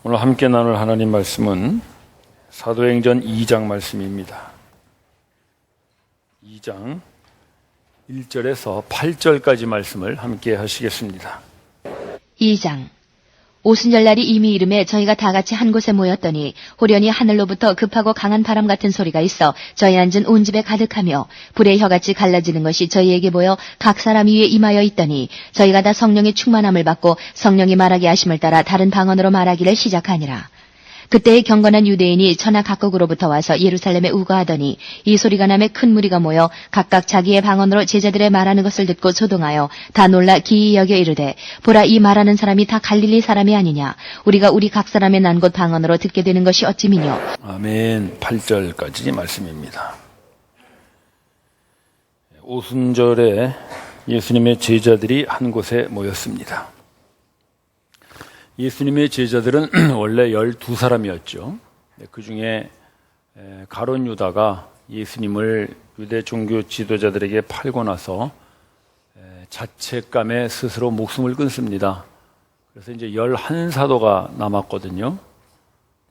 오늘 함께 나눌 하나님 말씀은 사도행전 2장 말씀입니다. 2장 1절에서 8절까지 말씀을 함께 하시겠습니다. 2장 오순절날이 이미 이름에 저희가 다 같이 한 곳에 모였더니 호련히 하늘로부터 급하고 강한 바람 같은 소리가 있어 저희 앉은 온 집에 가득하며 불의 혀같이 갈라지는 것이 저희에게 보여 각 사람 위에 임하여 있더니 저희가 다 성령의 충만함을 받고 성령이 말하게 하심을 따라 다른 방언으로 말하기를 시작하니라. 그때의 경건한 유대인이 천하 각국으로부터 와서 예루살렘에 우거하더니 이 소리가 나매 큰 무리가 모여 각각 자기의 방언으로 제자들의 말하는 것을 듣고 조동하여 다 놀라 기이 여겨 이르되 보라, 이 말하는 사람이 다 갈릴리 사람이 아니냐. 우리가 우리 각 사람의 난 곳 방언으로 듣게 되는 것이 어찌미뇨. 아멘. 8절까지 말씀입니다. 오순절에 예수님의 제자들이 한 곳에 모였습니다. 예수님의 제자들은 원래 12사람이었죠. 그 중에 가룟 유다가 예수님을 유대 종교 지도자들에게 팔고 나서 자책감에 스스로 목숨을 끊습니다. 그래서 이제 11사도가 남았거든요.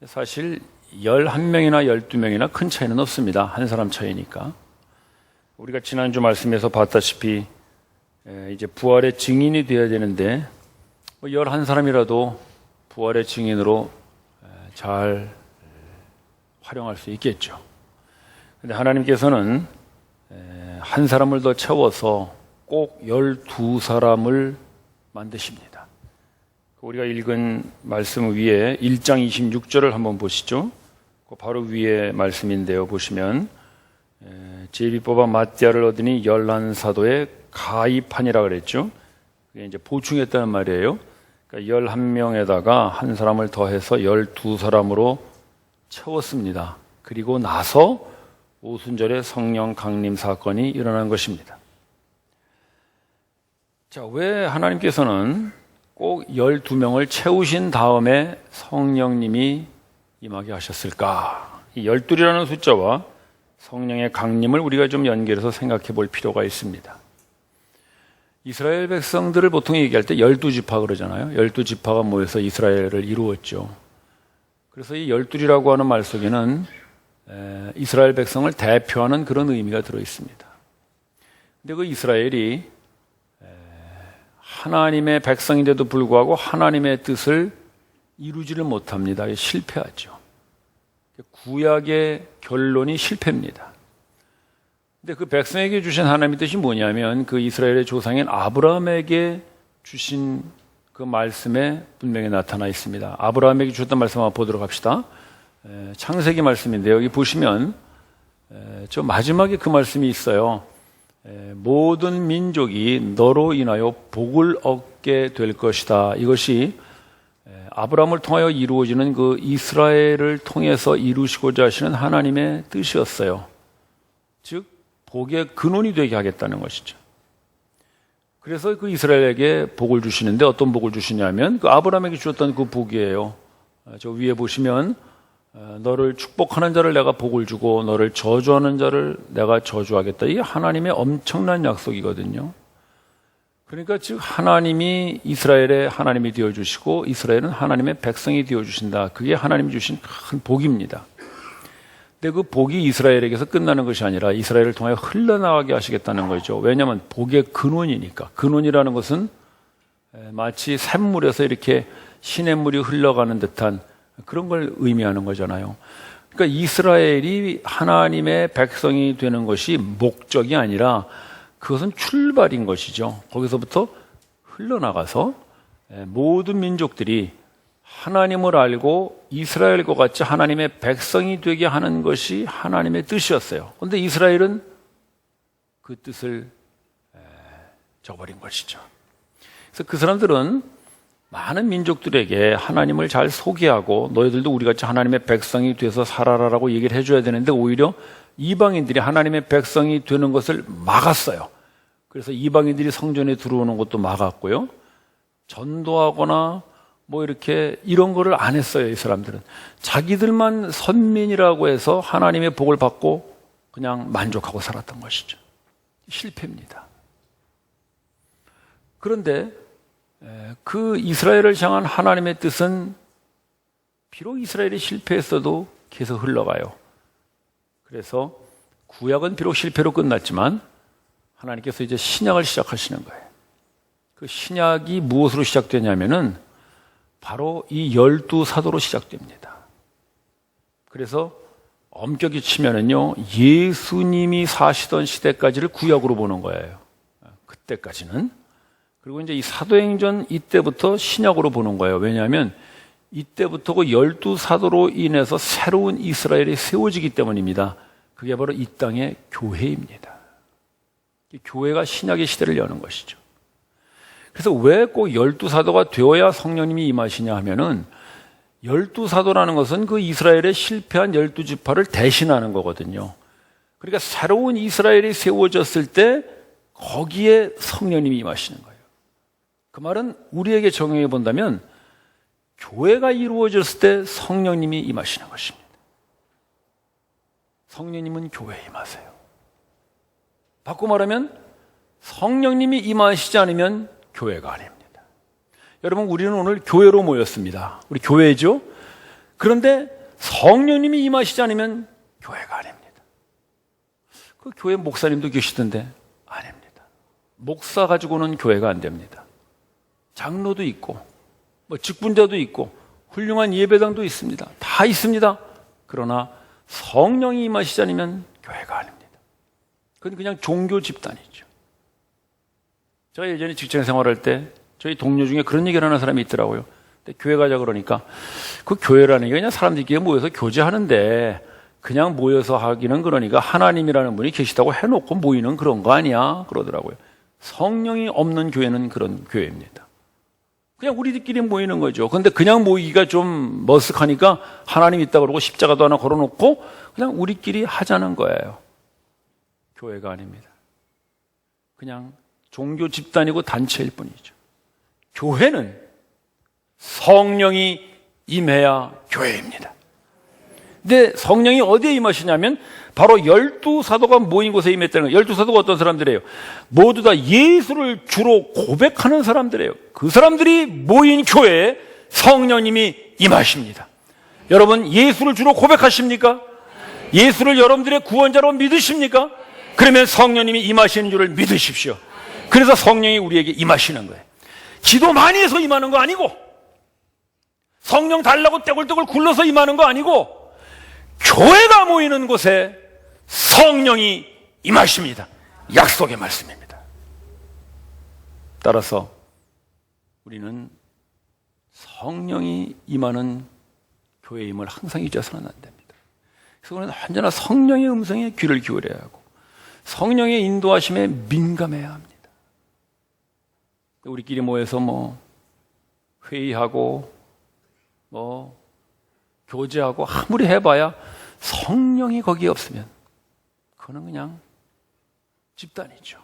사실 11명이나 12명이나 큰 차이는 없습니다. 한 사람 차이니까. 우리가 지난주 말씀에서 봤다시피 이제 부활의 증인이 되어야 되는데 11사람이라도 부활의 증인으로 잘 활용할 수 있겠죠. 그런데 하나님께서는 한 사람을 더 채워서 꼭 12사람을 만드십니다. 우리가 읽은 말씀 위에 1장 26절을 한번 보시죠. 그 바로 위에 말씀인데요. 보시면 제비 뽑아 마띠아를 얻으니 11사도에 가입하니라 그랬죠. 그게 이제 보충했다는 말이에요. 그러니까 11명에다가 한 사람을 더해서 12사람으로 채웠습니다. 그리고 나서 오순절에 성령 강림 사건이 일어난 것입니다. 자, 왜 하나님께서는 꼭 12명을 채우신 다음에 성령님이 임하게 하셨을까? 이 12이라는 숫자와 성령의 강림을 우리가 좀 연결해서 생각해 볼 필요가 있습니다. 이스라엘 백성들을 보통 얘기할 때 12지파 그러잖아요. 12지파가 모여서 이스라엘을 이루었죠. 그래서 이 12이라고 하는 말 속에는 이스라엘 백성을 대표하는 그런 의미가 들어있습니다. 근데 그 이스라엘이 하나님의 백성인데도 불구하고 하나님의 뜻을 이루지를 못합니다. 실패하죠. 구약의 결론이 실패입니다. 근데 그 백성에게 주신 하나님의 뜻이 뭐냐면 그 이스라엘의 조상인 아브라함에게 주신 그 말씀에 분명히 나타나 있습니다. 아브라함에게 주셨던 말씀 한번 보도록 합시다. 창세기 말씀인데 여기 보시면 저 마지막에 그 말씀이 있어요. 모든 민족이 너로 인하여 복을 얻게 될 것이다. 이것이 아브라함을 통하여 이루어지는 그 이스라엘을 통해서 이루시고자 하시는 하나님의 뜻이었어요. 즉 복의 근원이 되게 하겠다는 것이죠. 그래서 그 이스라엘에게 복을 주시는데 어떤 복을 주시냐면 그 아브라함에게 주었던 그 복이에요. 저 위에 보시면 너를 축복하는 자를 내가 복을 주고 너를 저주하는 자를 내가 저주하겠다. 이게 하나님의 엄청난 약속이거든요. 그러니까 즉 하나님이 이스라엘의 하나님이 되어주시고 이스라엘은 하나님의 백성이 되어주신다. 그게 하나님이 주신 큰 복입니다. 근데 그 복이 이스라엘에게서 끝나는 것이 아니라 이스라엘을 통하여 흘러나가게 하시겠다는 거죠. 왜냐하면 복의 근원이니까. 근원이라는 것은 마치 샘물에서 이렇게 시냇물이 흘러가는 듯한 그런 걸 의미하는 거잖아요. 그러니까 이스라엘이 하나님의 백성이 되는 것이 목적이 아니라 그것은 출발인 것이죠. 거기서부터 흘러나가서 모든 민족들이 하나님을 알고 이스라엘과 같이 하나님의 백성이 되게 하는 것이 하나님의 뜻이었어요. 그런데 이스라엘은 그 뜻을 저버린 것이죠. 그래서 그 사람들은 많은 민족들에게 하나님을 잘 소개하고 너희들도 우리같이 하나님의 백성이 돼서 살아라라고 얘기를 해줘야 되는데 오히려 이방인들이 하나님의 백성이 되는 것을 막았어요. 그래서 이방인들이 성전에 들어오는 것도 막았고요. 전도하거나 뭐 이렇게 이런 거를 안 했어요. 이 사람들은 자기들만 선민이라고 해서 하나님의 복을 받고 그냥 만족하고 살았던 것이죠. 실패입니다. 그런데 그 이스라엘을 향한 하나님의 뜻은 비록 이스라엘이 실패했어도 계속 흘러가요. 그래서 구약은 비록 실패로 끝났지만 하나님께서 이제 신약을 시작하시는 거예요. 그 신약이 무엇으로 시작되냐면은 바로 이 12사도로 시작됩니다. 그래서 엄격히 치면은요, 예수님이 사시던 시대까지를 구약으로 보는 거예요. 그때까지는. 그리고 이제 이 사도행전 이때부터 신약으로 보는 거예요. 왜냐하면 이때부터 그 12사도로 인해서 새로운 이스라엘이 세워지기 때문입니다. 그게 바로 이 땅의 교회입니다. 교회가 신약의 시대를 여는 것이죠. 그래서 왜 꼭 12사도가 되어야 성령님이 임하시냐 하면은 12사도라는 것은 그 이스라엘의 실패한 12지파를 대신하는 거거든요. 그러니까 새로운 이스라엘이 세워졌을 때 거기에 성령님이 임하시는 거예요. 그 말은 우리에게 적용해 본다면 교회가 이루어졌을 때 성령님이 임하시는 것입니다. 성령님은 교회에 임하세요. 바꿔 말하면 성령님이 임하시지 않으면 교회가 아닙니다. 여러분, 우리는 오늘 교회로 모였습니다. 우리 교회죠? 그런데 성령님이 임하시지 않으면 교회가 아닙니다. 그 교회 목사님도 계시던데 아닙니다. 목사 가지고는 교회가 안 됩니다. 장로도 있고 뭐 직분자도 있고 훌륭한 예배당도 있습니다. 다 있습니다. 그러나 성령이 임하시지 않으면 교회가 아닙니다. 그건 그냥 종교 집단이죠. 제가 예전에 직장 생활할 때 저희 동료 중에 그런 얘기를 하는 사람이 있더라고요. 근데 교회 가자 그러니까 그 교회라는 게 그냥 사람들끼리 모여서 교제하는데 그냥 모여서 하기는 그러니까 하나님이라는 분이 계시다고 해놓고 모이는 그런 거 아니야 그러더라고요. 성령이 없는 교회는 그런 교회입니다. 그냥 우리들끼리 모이는 거죠. 근데 그냥 모이기가 좀 머쓱하니까 하나님 있다 그러고 십자가도 하나 걸어놓고 그냥 우리끼리 하자는 거예요. 교회가 아닙니다. 그냥 종교 집단이고 단체일 뿐이죠. 교회는 성령이 임해야 교회입니다. 근데 성령이 어디에 임하시냐면 바로 12사도가 모인 곳에 임했다는 거예요. 12사도가 어떤 사람들이에요? 모두 다 예수를 주로 고백하는 사람들이에요. 그 사람들이 모인 교회에 성령님이 임하십니다. 여러분, 예수를 주로 고백하십니까? 예수를 여러분들의 구원자로 믿으십니까? 그러면 성령님이 임하시는 줄을 믿으십시오. 그래서 성령이 우리에게 임하시는 거예요. 기도 많이 해서 임하는 거 아니고, 성령 달라고 떼굴떼굴 굴러서 임하는 거 아니고, 교회가 모이는 곳에 성령이 임하십니다. 약속의 말씀입니다. 따라서 우리는 성령이 임하는 교회임을 항상 잊어서는 안 됩니다. 그래서 우리는 언제나 성령의 음성에 귀를 기울여야 하고 성령의 인도하심에 민감해야 합니다. 우리끼리 모여서 뭐 회의하고 뭐 교제하고 아무리 해봐야 성령이 거기에 없으면 그거는 그냥 집단이죠.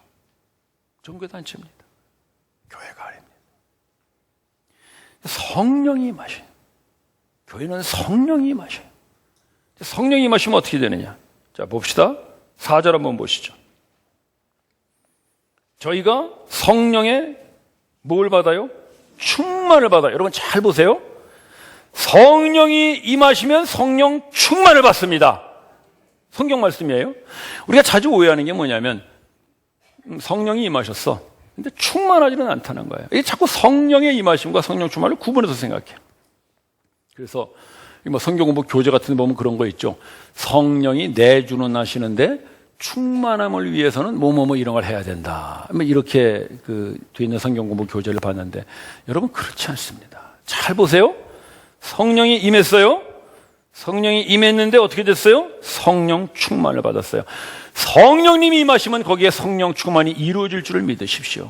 종교단체입니다. 교회가 아닙니다. 성령이 임하셔요. 교회는 성령이 임하셔요. 성령이 임하시면 어떻게 되느냐? 자, 봅시다. 4절 한번 보시죠. 저희가 성령의 뭘 받아요? 충만을 받아요. 여러분 잘 보세요. 성령이 임하시면 성령 충만을 받습니다. 성경 말씀이에요. 우리가 자주 오해하는 게 뭐냐면 성령이 임하셨어. 근데 충만하지는 않다는 거예요. 이게 자꾸 성령의 임하심과 성령 충만을 구분해서 생각해요. 그래서 뭐 성경 공부 교재 같은 데 보면 그런 거 있죠. 성령이 내주는 하시는데 충만함을 위해서는 뭐뭐뭐 이런 걸 해야 된다. 이렇게 뒤에 있는 성경 공부 교재를 봤는데 여러분 그렇지 않습니다. 잘 보세요. 성령이 임했어요. 성령이 임했는데 어떻게 됐어요? 성령 충만을 받았어요. 성령님이 임하시면 거기에 성령 충만이 이루어질 줄을 믿으십시오.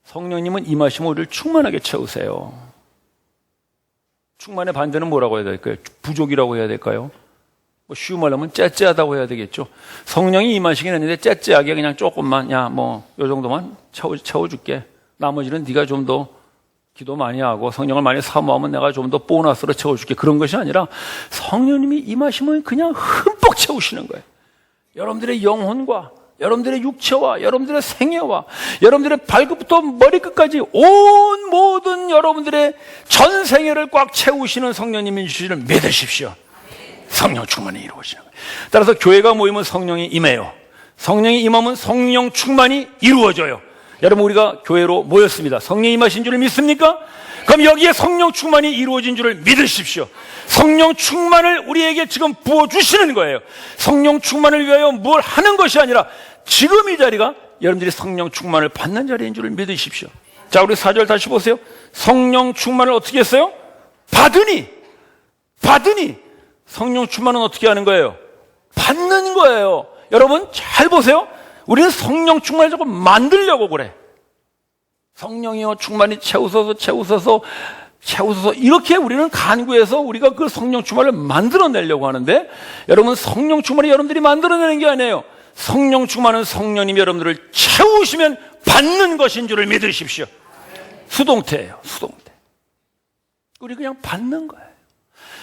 성령님은 임하시면 우리를 충만하게 채우세요. 충만의 반대는 뭐라고 해야 될까요? 부족이라고 해야 될까요? 뭐 쉬운 말로 하면 째째하다고 해야 되겠죠. 성령이 임하시긴 했는데 째째하게 그냥 조금만 야 뭐 요 정도만 채워줄게. 나머지는 네가 좀 더 기도 많이 하고 성령을 많이 사모하면 내가 좀 더 보너스로 채워줄게. 그런 것이 아니라 성령님이 임하시면 그냥 흠뻑 채우시는 거예요. 여러분들의 영혼과 여러분들의 육체와 여러분들의 생애와 여러분들의 발끝부터 머리끝까지 온 모든 여러분들의 전 생애를 꽉 채우시는 성령님이 주시를 믿으십시오. 성령 충만이 이루어지는 거예요. 따라서 교회가 모이면 성령이 임해요. 성령이 임하면 성령 충만이 이루어져요. 여러분, 우리가 교회로 모였습니다. 성령이 임하신 줄을 믿습니까? 그럼 여기에 성령 충만이 이루어진 줄을 믿으십시오. 성령 충만을 우리에게 지금 부어주시는 거예요. 성령 충만을 위하여 뭘 하는 것이 아니라 지금 이 자리가 여러분들이 성령 충만을 받는 자리인 줄을 믿으십시오. 자, 우리 4절 다시 보세요. 성령 충만을 어떻게 했어요? 받으니 성령 충만은 어떻게 하는 거예요? 받는 거예요. 여러분 잘 보세요. 우리는 성령 충만을 조금 만들려고 그래. 성령이여 충만히 채우소서 이렇게 우리는 간구해서 우리가 그 성령 충만을 만들어내려고 하는데, 여러분 성령 충만이 여러분들이 만들어내는 게 아니에요. 성령 충만은 성령님이 여러분들을 채우시면 받는 것인 줄을 믿으십시오. 수동태예요. 수동태. 우리 그냥 받는 거예요.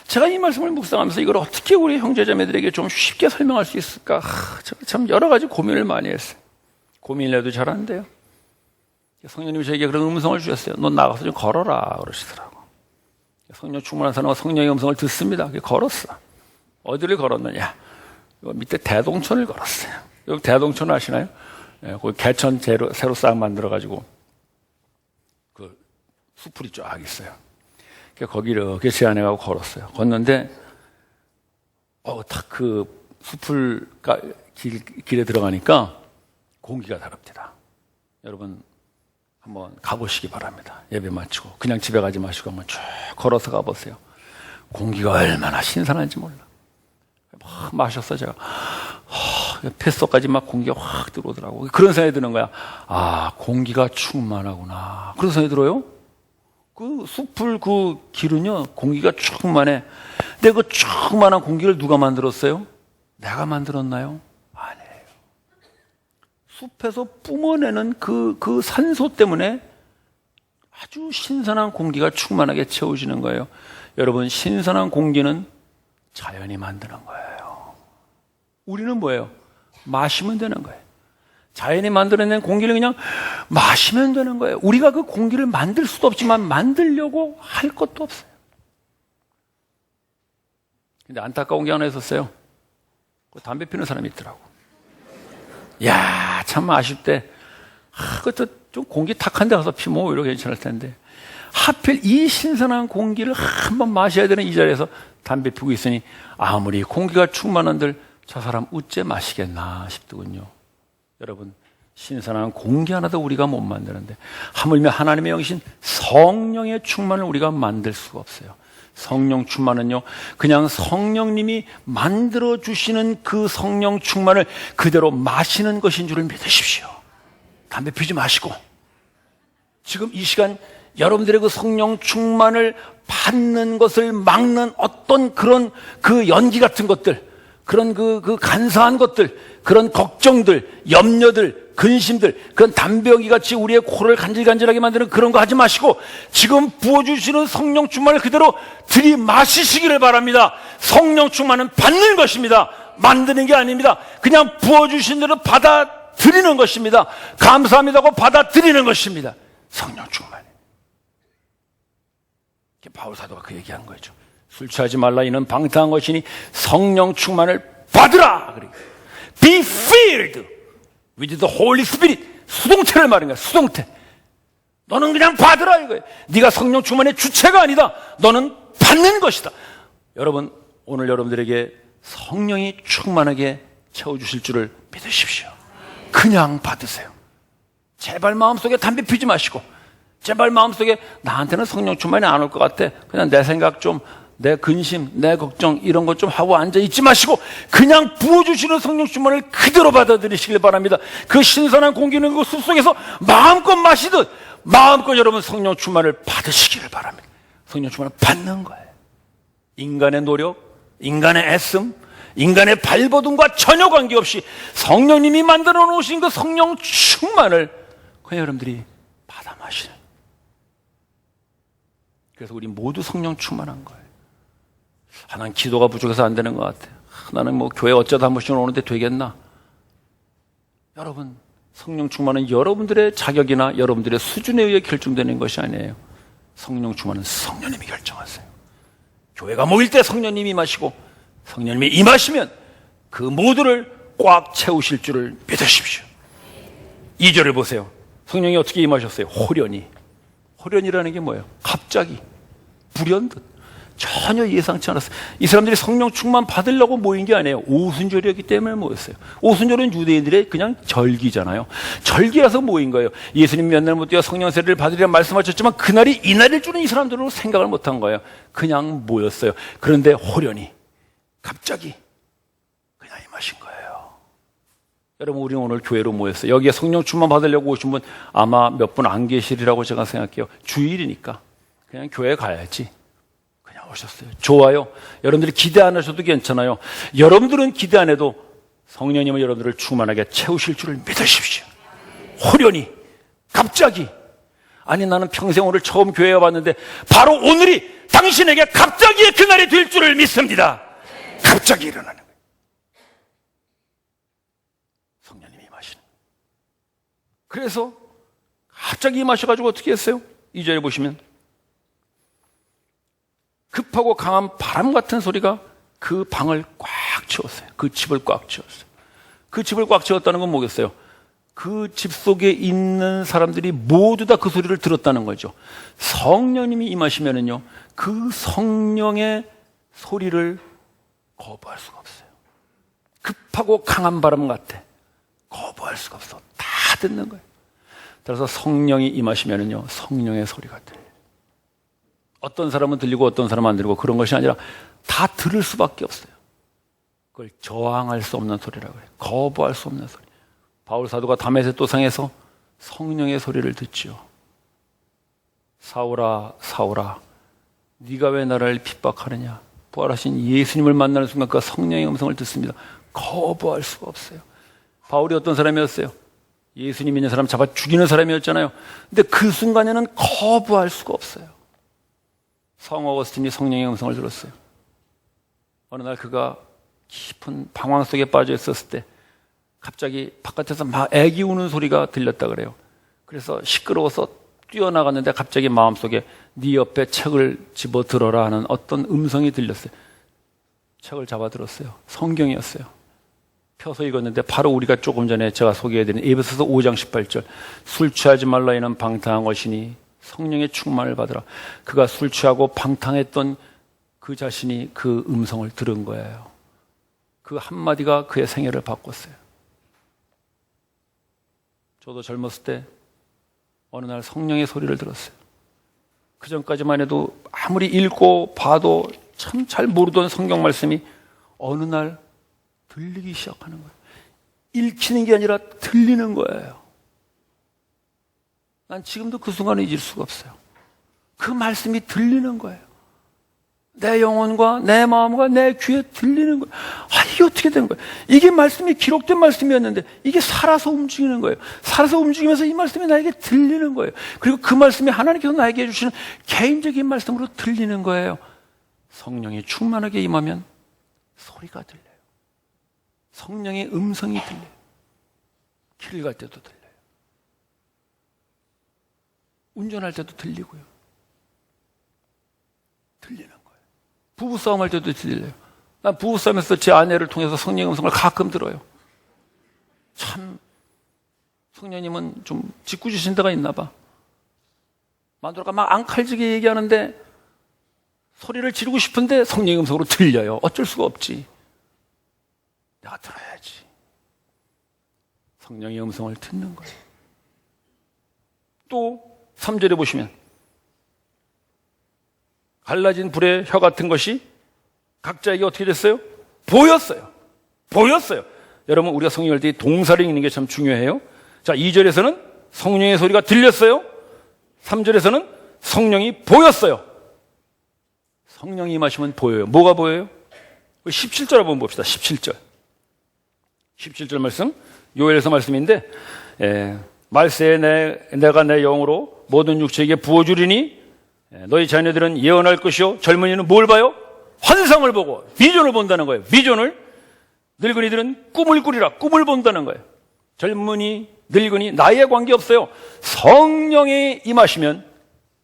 제가 이 말씀을 묵상하면서 이걸 어떻게 우리 형제자매들에게 좀 쉽게 설명할 수 있을까? 제가 참 여러 가지 고민을 많이 했어요. 고민을 해도 잘 안 돼요. 성령님이 저에게 그런 음성을 주셨어요. 너 나가서 좀 걸어라 그러시더라고. 성령 충만한 사람은 성령의 음성을 듣습니다. 걸었어. 어디를 걸었느냐? 밑에 대동천을 걸었어요. 여기 대동천 아시나요? 거기 개천 새로 싹 만들어가지고 그 수풀이 쫙 있어요. 거기를 이렇게 제안해가고 걸었어요. 걷는데 딱 그 수풀 길에 들어가니까 공기가 다릅니다. 여러분 한번 가보시기 바랍니다. 예배 마치고 그냥 집에 가지 마시고 한번 쭉 걸어서 가보세요. 공기가 얼마나 신선한지 몰라. 막 마셨어 제가. 뱃속까지 막 공기가 확 들어오더라고. 그런 생각이 드는 거야. 아, 공기가 충만하구나. 그런 생각이 들어요. 그 숲을 그 길은요 공기가 충만해. 근데 그 충만한 공기를 누가 만들었어요? 내가 만들었나요? 아니에요. 숲에서 뿜어내는 그 산소 때문에 아주 신선한 공기가 충만하게 채워지는 거예요. 여러분, 신선한 공기는 자연이 만드는 거예요. 우리는 뭐예요? 마시면 되는 거예요. 자연이 만들어낸 공기를 그냥 마시면 되는 거예요. 우리가 그 공기를 만들 수도 없지만 만들려고 할 것도 없어요. 근데 안타까운 게 하나 있었어요. 담배 피는 사람이 있더라고. 야, 참 아쉽대. 그것도 좀 공기 탁한 데 가서 피면 오히려 괜찮을 텐데. 하필 이 신선한 공기를 한번 마셔야 되는 이 자리에서 담배 피고 있으니 아무리 공기가 충만한들 저 사람 어째 마시겠나 싶더군요. 여러분, 신선한 공기 하나도 우리가 못 만드는데 하물며 하나님의 영이신 성령의 충만을 우리가 만들 수가 없어요. 성령 충만은요, 그냥 성령님이 만들어주시는 그 성령 충만을 그대로 마시는 것인 줄을 믿으십시오. 담배 피지 마시고 지금 이 시간 여러분들의 그 성령 충만을 받는 것을 막는 어떤 그런 그 연기 같은 것들, 그런 그 간사한 것들, 그런 걱정들, 염려들, 근심들, 그런 담배연기 같이 우리의 코를 간질간질하게 만드는 그런 거 하지 마시고 지금 부어주시는 성령 충만을 그대로 들이마시시기를 바랍니다. 성령 충만은 받는 것입니다. 만드는 게 아닙니다. 그냥 부어주신 대로 받아들이는 것입니다. 감사합니다고 받아들이는 것입니다. 성령 충만. 바울 사도가 그 얘기한 거죠. 술 취하지 말라 이는 방탕한 것이니 성령 충만을 받으라. Be filled with the Holy Spirit. 수동태를 말하는 거야. 수동태. 너는 그냥 받으라 이거예요. 네가 성령 충만의 주체가 아니다. 너는 받는 것이다. 여러분, 오늘 여러분들에게 성령이 충만하게 채워주실 줄을 믿으십시오. 그냥 받으세요. 제발 마음속에 담배 피지 마시고, 제발 마음속에 나한테는 성령 충만이 안 올 것 같아. 그냥 내 생각 좀, 내 근심, 내 걱정 이런 것 좀 하고 앉아 있지 마시고 그냥 부어주시는 성령 충만을 그대로 받아들이시길 바랍니다. 그 신선한 공기는 그 숲속에서 마음껏 마시듯 마음껏 여러분 성령 충만을 받으시기를 바랍니다. 성령 충만을 받는 거예요. 인간의 노력, 인간의 애씀, 인간의 발버둥과 전혀 관계없이 성령님이 만들어 놓으신 그 성령 충만을 그냥 여러분들이 받아 마시는. 그래서 우리 모두 성령 충만한 거예요. 난 기도가 부족해서 안 되는 것 같아. 나는 뭐 교회 어쩌다 한 번씩 오는데 되겠나? 여러분, 성령 충만은 여러분들의 자격이나 여러분들의 수준에 의해 결정되는 것이 아니에요. 성령 충만은 성령님이 결정하세요. 교회가 모일 때 성령님이 임하시고 성령님이 임하시면 그 모두를 꽉 채우실 줄을 믿으십시오. 2절을 보세요. 성령이 어떻게 임하셨어요? 호련히. 호련이라는 게 뭐예요? 갑자기, 불현듯. 전혀 예상치 않았어요. 이 사람들이 성령 충만 받으려고 모인 게 아니에요. 오순절이었기 때문에 모였어요. 오순절은 유대인들의 그냥 절기잖아요. 절기라서 모인 거예요. 예수님 몇 날 못 뛰어 성령 세례를 받으리라 말씀하셨지만 그날이 이날일 줄은 이 사람들은 생각을 못한 거예요. 그냥 모였어요. 그런데 호련히, 갑자기 그냥 임하신 거예요. 여러분, 우리는 오늘 교회로 모였어요. 여기에 성령 충만 받으려고 오신 분 아마 몇 분 안 계시리라고 제가 생각해요. 주일이니까 그냥 교회 가야지. 오셨어요. 좋아요. 여러분들이 기대 안 하셔도 괜찮아요. 여러분들은 기대 안 해도 성령님은 여러분들을 충만하게 채우실 줄을 믿으십시오. 호련히, 갑자기. 아니, 나는 평생 오늘 처음 교회에 와봤는데 바로 오늘이 당신에게 갑자기의 그날이 될 줄을 믿습니다. 갑자기 일어나는 거예요. 성령님이 임하시는 거예요. 그래서 갑자기 임하셔가지고 어떻게 했어요? 2절에 보시면 급하고 강한 바람 같은 소리가 그 방을 꽉 채웠어요. 그 집을 꽉 채웠어요. 그 집을 꽉 채웠다는 건 뭐겠어요? 그 집 속에 있는 사람들이 모두 다 그 소리를 들었다는 거죠. 성령님이 임하시면은요, 그 성령의 소리를 거부할 수가 없어요. 급하고 강한 바람 같아. 거부할 수가 없어. 다 듣는 거예요. 따라서 성령이 임하시면은요, 성령의 소리가 들려요. 어떤 사람은 들리고 어떤 사람은 안 들리고 그런 것이 아니라 다 들을 수밖에 없어요. 그걸 저항할 수 없는 소리라고 해요. 거부할 수 없는 소리. 바울 사도가 다메섹 도상에서 성령의 소리를 듣지요. 사울아, 사울아, 네가 왜 나를 핍박하느냐. 부활하신 예수님을 만나는 순간 그 성령의 음성을 듣습니다. 거부할 수가 없어요. 바울이 어떤 사람이었어요? 예수님 믿는 사람 잡아 죽이는 사람이었잖아요. 근데 그 순간에는 거부할 수가 없어요. 성 어거스틴이 성령의 음성을 들었어요. 어느 날 그가 깊은 방황 속에 빠져 있었을 때 갑자기 바깥에서 막 애기 우는 소리가 들렸다 그래요. 그래서 시끄러워서 뛰어나갔는데 갑자기 마음속에 네 옆에 책을 집어 들어라 하는 어떤 음성이 들렸어요. 책을 잡아 들었어요. 성경이었어요. 펴서 읽었는데 바로 우리가 조금 전에 제가 소개해드린 에베소서 5장 18절 술 취하지 말라 이는 방탕한 것이니 성령의 충만을 받으라. 그가 술 취하고 방탕했던 그 자신이 그 음성을 들은 거예요. 그 한마디가 그의 생애를 바꿨어요. 저도 젊었을 때 어느 날 성령의 소리를 들었어요. 그 전까지만 해도 아무리 읽고 봐도 참 잘 모르던 성경 말씀이 어느 날 들리기 시작하는 거예요. 읽히는 게 아니라 들리는 거예요. 난 지금도 그 순간을 잊을 수가 없어요. 그 말씀이 들리는 거예요. 내 영혼과 내 마음과 내 귀에 들리는 거예요. 아, 이게 어떻게 된 거예요? 이게 말씀이 기록된 말씀이었는데 이게 살아서 움직이는 거예요. 살아서 움직이면서 이 말씀이 나에게 들리는 거예요. 그리고 그 말씀이 하나님께서 나에게 해주시는 개인적인 말씀으로 들리는 거예요. 성령이 충만하게 임하면 소리가 들려요. 성령의 음성이 들려요. 길 갈 때도 들려요. 운전할 때도 들리고요. 들리는 거예요. 부부싸움 할 때도 들려요. 난 부부싸움에서 제 아내를 통해서 성령의 음성을 가끔 들어요. 참 성령님은 좀 짓궂으신 데가 있나 봐. 마누라가 막 앙칼지게 얘기하는데 소리를 지르고 싶은데 성령의 음성으로 들려요. 어쩔 수가 없지. 내가 들어야지. 성령의 음성을 듣는 거예요. 또 3절에 보시면 갈라진 불의 혀 같은 것이 각자에게 어떻게 됐어요? 보였어요. 보였어요. 여러분, 우리가 성경 읽을 때 동사를 읽는 게 참 중요해요. 자, 2절에서는 성령의 소리가 들렸어요. 3절에서는 성령이 보였어요. 성령이 임하시면 보여요. 뭐가 보여요? 17절 한번 봅시다. 17절. 17절 말씀, 요엘에서 말씀인데, 말세에 내가 내 영으로 모든 육체에게 부어주리니 너희 자녀들은 예언할 것이요 젊은이는 뭘 봐요? 환상을 보고 비전을 본다는 거예요. 비전을. 늙은이들은 꿈을 꾸리라. 꿈을 본다는 거예요. 젊은이, 늙은이, 나이에 관계없어요. 성령이 임하시면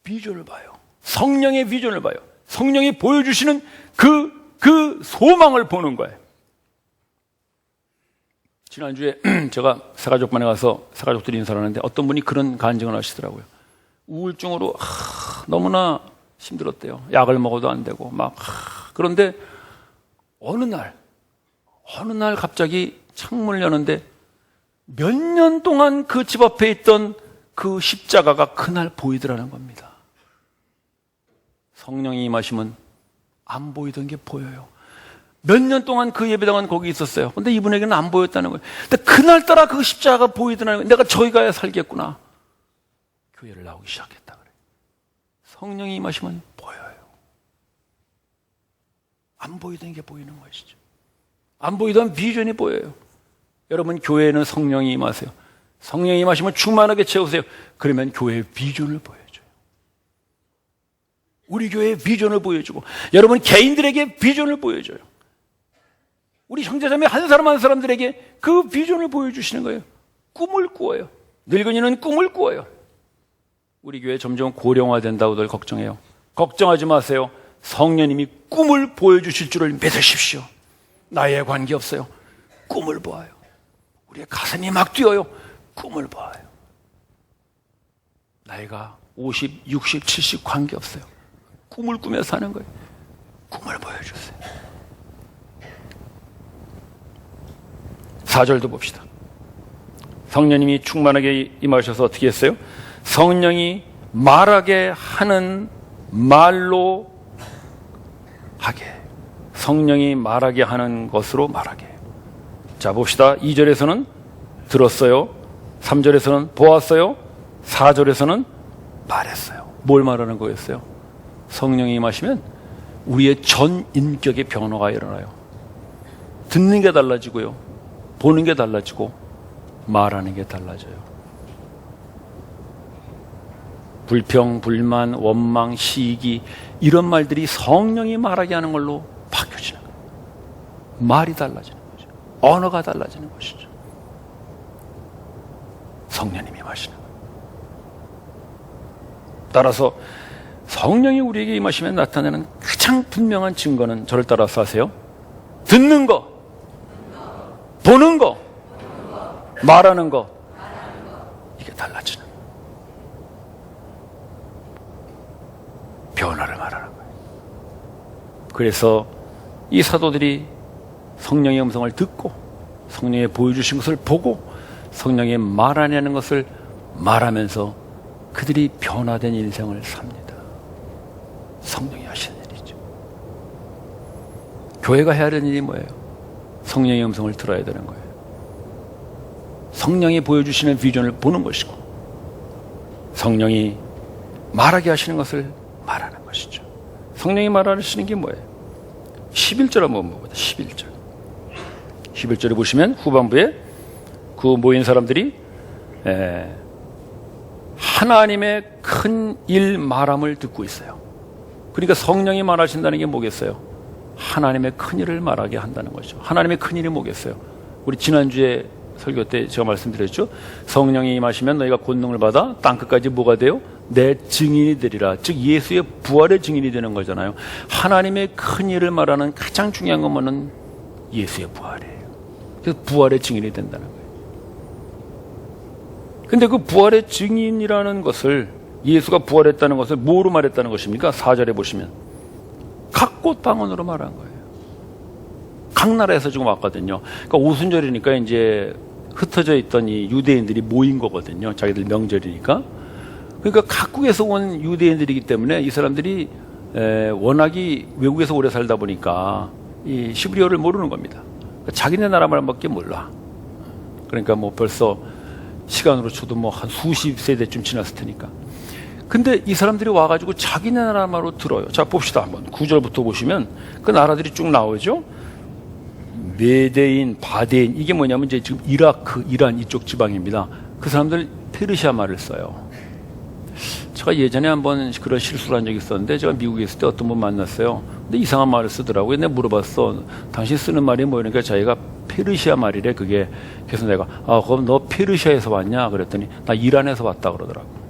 비전을 봐요. 성령의 비전을 봐요. 성령이 보여주시는 그 소망을 보는 거예요. 지난주에 제가 새가족반에 가서 새가족들이 인사를 하는데 어떤 분이 그런 간증을 하시더라고요. 우울증으로 너무나 힘들었대요. 약을 먹어도 안 되고 막 그런데 어느 날 갑자기 창문을 여는데 몇 년 동안 그 집 앞에 있던 그 십자가가 그날 보이더라는 겁니다. 성령이 임하시면 안 보이던 게 보여요. 몇 년 동안 그 예배당은 거기 있었어요. 근데 이분에게는 안 보였다는 거예요. 근데 그날따라 그 십자가가 보이더라는 거예요. 내가 저기 가야 살겠구나. 교회를 나오기 시작했다 그래요. 성령이 임하시면 보여요. 안 보이던 게 보이는 것이죠. 안 보이던 비전이 보여요. 여러분, 교회에는 성령이 임하세요. 성령이 임하시면 충만하게 채우세요. 그러면 교회의 비전을 보여줘요. 우리 교회의 비전을 보여주고 여러분 개인들에게 비전을 보여줘요. 우리 형제자매 한 사람 한 사람들에게 그 비전을 보여주시는 거예요. 꿈을 꾸어요. 늙은이는 꿈을 꾸어요. 우리 교회 점점 고령화된다고들 걱정해요. 걱정하지 마세요. 성령님이 꿈을 보여주실 줄을 믿으십시오. 나이에 관계없어요. 꿈을 보아요. 우리의 가슴이 막 뛰어요. 꿈을 보아요. 나이가 50, 60, 70 관계없어요. 꿈을 꾸며 사는 거예요. 꿈을 보여주세요. 4절도 봅시다. 성령님이 충만하게 임하셔서 어떻게 했어요? 성령이 말하게 하는 말로 하게. 성령이 말하게 하는 것으로 말하게. 자, 봅시다. 2절에서는 들었어요. 3절에서는 보았어요. 4절에서는 말했어요. 뭘 말하는 거였어요? 성령이 임하시면 우리의 전 인격의 변화가 일어나요. 듣는 게 달라지고요. 보는 게 달라지고 말하는 게 달라져요. 불평, 불만, 원망, 시기 이런 말들이 성령이 말하게 하는 걸로 바뀌어지는 거예요. 말이 달라지는 거죠. 언어가 달라지는 것이죠. 성령님이 임하시는 거예요. 따라서 성령이 우리에게 임하시면 나타내는 가장 분명한 증거는 저를 따라서 하세요. 듣는 거, 보는 거, 말하는 거, 이게 달라지는 변화를 말하는 거예요. 그래서 이 사도들이 성령의 음성을 듣고 성령의 보여주신 것을 보고 성령의 말하는 것을 말하면서 그들이 변화된 인생을 삽니다. 성령이 하시는 일이죠. 교회가 해야 하는 일이 뭐예요? 성령의 음성을 들어야 되는 거예요. 성령이 보여주시는 비전을 보는 것이고 성령이 말하게 하시는 것을 말하는 것이죠. 성령이 말하시는 게 뭐예요? 11절 한번 봅니다. 11절에 보시면 후반부에 그 모인 사람들이 하나님의 큰 일 말함을 듣고 있어요. 그러니까 성령이 말하신다는 게 뭐겠어요? 하나님의 큰 일을 말하게 한다는 거죠. 하나님의 큰 일이 뭐겠어요? 우리 지난주에 설교 때 제가 말씀드렸죠. 성령이 임하시면 너희가 권능을 받아 땅끝까지 뭐가 돼요? 내 증인이 되리라. 즉 예수의 부활의 증인이 되는 거잖아요. 하나님의 큰 일을 말하는 가장 중요한 것만은 예수의 부활이에요. 그래서 부활의 증인이 된다는 거예요. 근데 그 부활의 증인이라는 것을 예수가 부활했다는 것을 뭐로 말했다는 것입니까? 4절에 보시면 각 곳 방언으로 말한 거예요. 각 나라에서 지금 왔거든요. 그러니까 오순절이니까 이제 흩어져 있던 이 유대인들이 모인 거거든요. 자기들 명절이니까. 그러니까 각국에서 온 유대인들이기 때문에 이 사람들이 워낙이 외국에서 오래 살다 보니까 이 히브리어를 모르는 겁니다. 그러니까 자기네 나라 말밖에 몰라. 그러니까 뭐 벌써 시간으로 쳐도 뭐 한 수십 세대쯤 지났을 테니까. 근데 이 사람들이 와가지고 자기네 나라 말로 들어요. 자, 봅시다. 한번 9절부터 보시면 그 나라들이 쭉 나오죠. 메데인, 바데인, 이게 뭐냐면 이제 지금 이라크, 이란 이쪽 지방입니다. 그 사람들 페르시아 말을 써요. 제가 예전에 한번 그런 실수를 한 적이 있었는데 제가 미국에 있을 때 어떤 분 만났어요. 근데 이상한 말을 쓰더라고요. 내가 물어봤어. 당신 쓰는 말이 뭐니까 자기가 페르시아 말이래 그게. 그래서 내가 그럼 너 페르시아에서 왔냐 그랬더니 나 이란에서 왔다 그러더라고.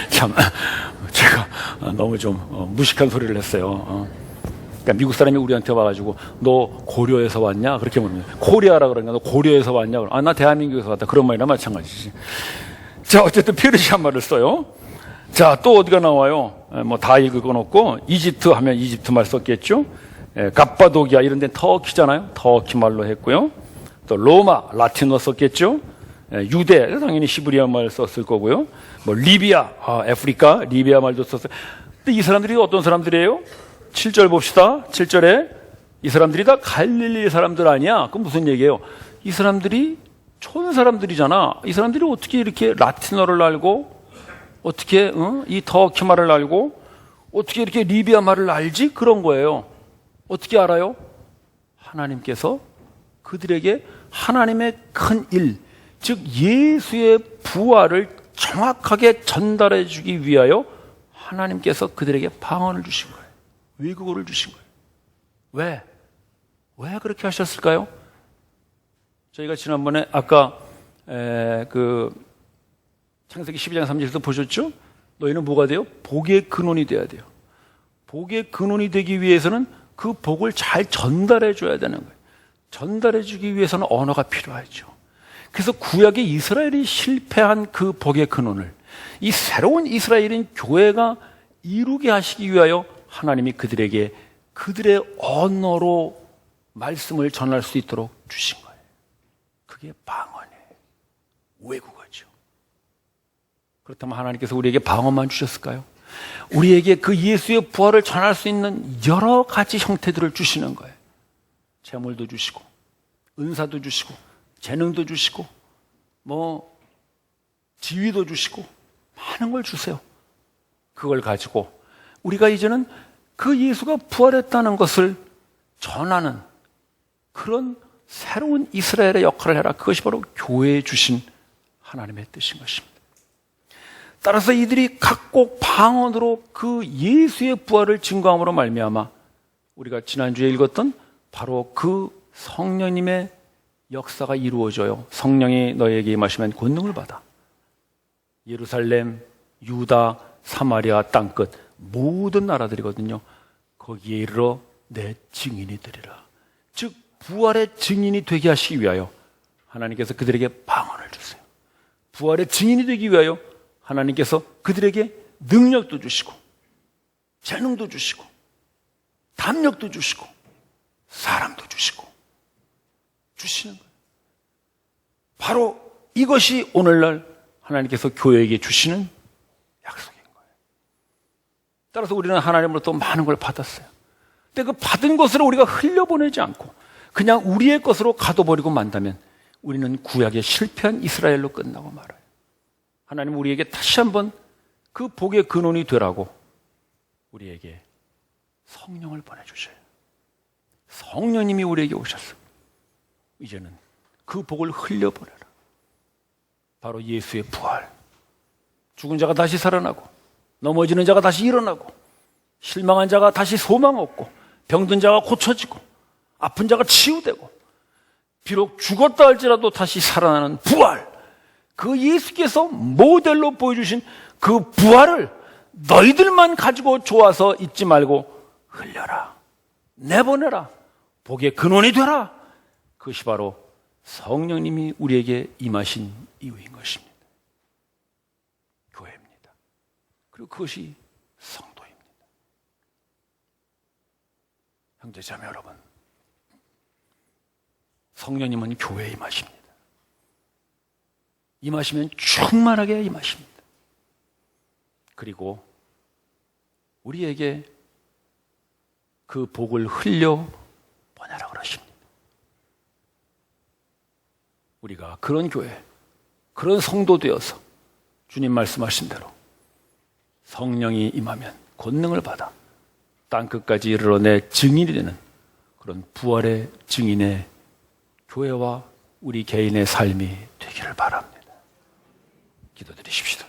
참 제가 너무 좀 무식한 소리를 했어요. 그러니까 미국 사람이 우리한테 와가지고 너 고려에서 왔냐 그렇게 물으면 코리아라 그러니까 너 고려에서 왔냐 나 대한민국에서 왔다 그런 말이나 마찬가지지. 자 어쨌든 페르시아 말을 써요. 자 또 어디가 나와요? 뭐 다 읽을 건 없고 이집트 하면 이집트 말 썼겠죠. 갑바도기아 이런 데는 터키잖아요. 터키 말로 했고요. 또 로마 라틴어 썼겠죠. 유대 당연히 시브리아 말 썼을 거고요. 뭐 리비아 아프리카 리비아 말도 썼어요. 근데 이 사람들이 어떤 사람들이에요? 7절 봅시다. 7절에 이 사람들이 다 갈릴리 사람들 아니야? 그럼 무슨 얘기예요? 이 사람들이 촌 사람들이잖아. 이 사람들이 어떻게 이렇게 라틴어를 알고 어떻게 이 터키 말을 알고 어떻게 이렇게 리비아 말을 알지? 그런 거예요. 어떻게 알아요? 하나님께서 그들에게 하나님의 큰 일, 즉 예수의 부활을 정확하게 전달해 주기 위하여 하나님께서 그들에게 방언을 주신 거예요. 외국어를 주신 거예요. 왜? 왜 그렇게 하셨을까요? 저희가 지난번에 아까 그 창세기 12장 3절에서 보셨죠? 너희는 뭐가 돼요? 복의 근원이 돼야 돼요. 복의 근원이 되기 위해서는 그 복을 잘 전달해 줘야 되는 거예요. 전달해 주기 위해서는 언어가 필요하죠. 그래서 구약의 이스라엘이 실패한 그 복의 근원을 이 새로운 이스라엘인 교회가 이루게 하시기 위하여 하나님이 그들에게 그들의 언어로 말씀을 전할 수 있도록 주신 거예요. 그게 방언이에요. 외국어죠. 그렇다면 하나님께서 우리에게 방언만 주셨을까요? 우리에게 그 예수의 부활을 전할 수 있는 여러 가지 형태들을 주시는 거예요. 재물도 주시고 은사도 주시고 재능도 주시고 뭐 지위도 주시고 많은 걸 주세요. 그걸 가지고 우리가 이제는 그 예수가 부활했다는 것을 전하는 그런 새로운 이스라엘의 역할을 해라. 그것이 바로 교회에 주신 하나님의 뜻인 것입니다. 따라서 이들이 각국 방언으로 그 예수의 부활을 증거함으로 말미암아 우리가 지난주에 읽었던 바로 그 성령님의 역사가 이루어져요. 성령이 너에게 임하시면 권능을 받아. 예루살렘, 유다, 사마리아 땅끝 모든 나라들이거든요. 거기에 이르러 내 증인이 되리라. 즉 부활의 증인이 되게 하시기 위하여 하나님께서 그들에게 방언을 주세요. 부활의 증인이 되기 위하여 하나님께서 그들에게 능력도 주시고 재능도 주시고 담력도 주시고 사람도 주시고 주시는 거예요. 바로 이것이 오늘날 하나님께서 교회에게 주시는 약속인 거예요. 따라서 우리는 하나님으로부터 많은 걸 받았어요. 근데 그 받은 것을 우리가 흘려보내지 않고 그냥 우리의 것으로 가둬버리고 만다면 우리는 구약의 실패한 이스라엘로 끝나고 말아요. 하나님 우리에게 다시 한번 그 복의 근원이 되라고 우리에게 성령을 보내주셔요. 성령님이 우리에게 오셨어. 이제는 그 복을 흘려보내라. 바로 예수의 부활. 죽은 자가 다시 살아나고 넘어지는 자가 다시 일어나고 실망한 자가 다시 소망 얻고 병든 자가 고쳐지고 아픈 자가 치유되고 비록 죽었다 할지라도 다시 살아나는 부활. 그 예수께서 모델로 보여주신 그 부활을 너희들만 가지고 좋아서 잊지 말고 흘려라. 내보내라. 복의 근원이 되라. 그것이 바로 성령님이 우리에게 임하신 이유인 것입니다. 교회입니다. 그리고 그것이 성도입니다. 형제자매 여러분, 성령님은 교회에 임하십니다. 임하시면 충만하게 임하십니다. 그리고 우리에게 그 복을 흘려 보내라 그러십니다. 우리가 그런 교회, 그런 성도 되어서 주님 말씀하신 대로 성령이 임하면 권능을 받아 땅끝까지 이르러 내 증인이 되는 그런 부활의 증인의 교회와 우리 개인의 삶이 되기를 바랍니다. 기도드리십시다.